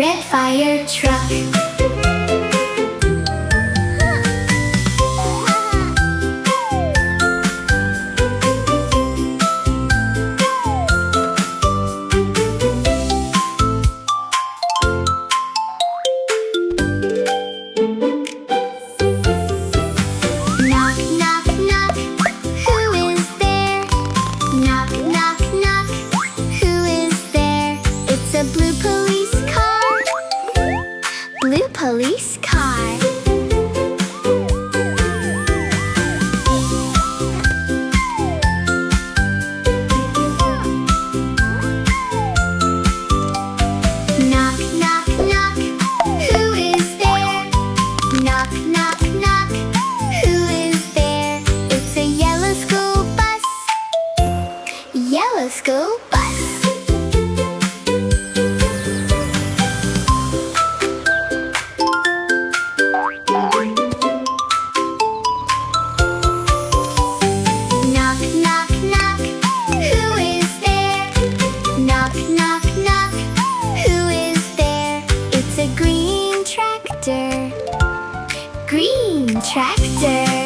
red fire truck. Police car. Knock, knock, knock. Who is there? Knock, knock, knock. Who is there? It's a yellow school bus. Yellow school bus. Knock, knock, knock. Who is there? Knock, knock, knock. Who is there? It's a green tractor. Green tractor.